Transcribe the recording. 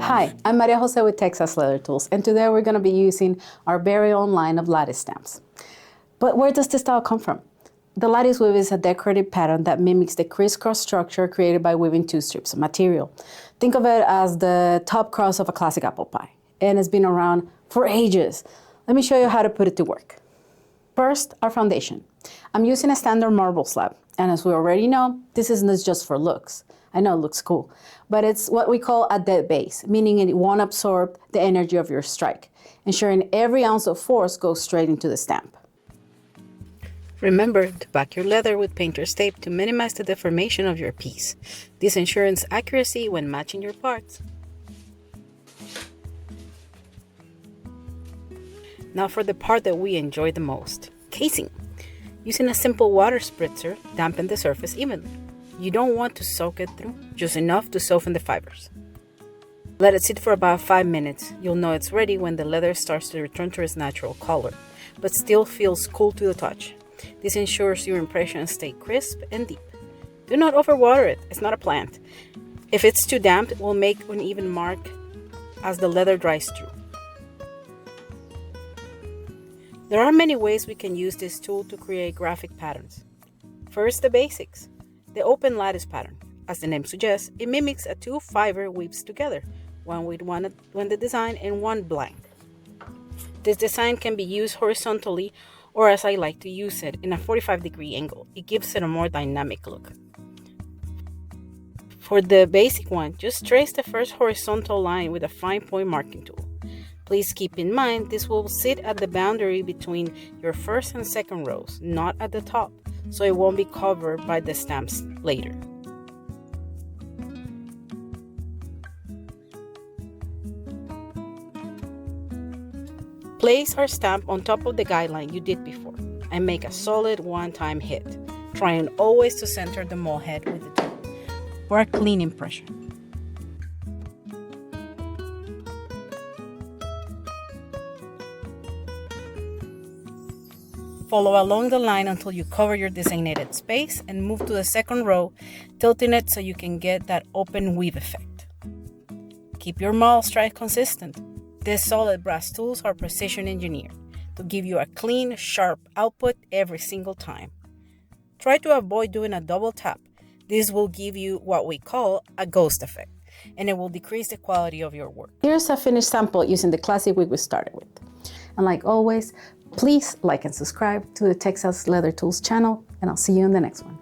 Hi, I'm Maria Jose with Texas Leather Tools, and today we're going to be using our very own line of lattice stamps. But where does this style come from? The lattice weave is a decorative pattern that mimics the crisscross structure created by weaving two strips of material. Think of it as the top crust of a classic apple pie, and it's been around for ages. Let me show you how to put it to work. First, our foundation. I'm using a standard marble slab, and as we already know, this isn't just for looks. I know it looks cool, but it's what we call a dead base, meaning it won't absorb the energy of your strike, ensuring every ounce of force goes straight into the stamp. Remember to back your leather with painter's tape to minimize the deformation of your piece. This ensures accuracy when matching your parts. Now for the part that we enjoy the most, casing. Using a simple water spritzer, dampen the surface evenly. You don't want to soak it through, just enough to soften the fibers. Let it sit for about 5 minutes. You'll know it's ready when the leather starts to return to its natural color, but still feels cool to the touch. This ensures your impressions stay crisp and deep. Do not overwater it, it's not a plant. If it's too damp, it will make an uneven mark as the leather dries through. There are many ways we can use this tool to create graphic patterns. First, the basics. The open lattice pattern. As the name suggests, it mimics a two fiber weaves together, one with one the design and one blank. This design can be used horizontally or, as I like to use it, in a 45-degree angle. It gives it a more dynamic look. For the basic one, just trace the first horizontal line with a fine point marking tool. Please keep in mind this will sit at the boundary between your first and second rows, not at the top, so it won't be covered by the stamps later. Place our stamp on top of the guideline you did before and make a solid one-time hit, trying always to center the mold head with the tool for a clean impression. Follow along the line until you cover your designated space and move to the second row, tilting it so you can get that open weave effect. Keep your maul strike consistent. These solid brass tools are precision engineered to give you a clean, sharp output every single time. Try to avoid doing a double tap. This will give you what we call a ghost effect, and it will decrease the quality of your work. Here's a finished sample using the classic wig we started with. And like always, please like and subscribe to the Texas Leather Tools channel, and I'll see you in the next one.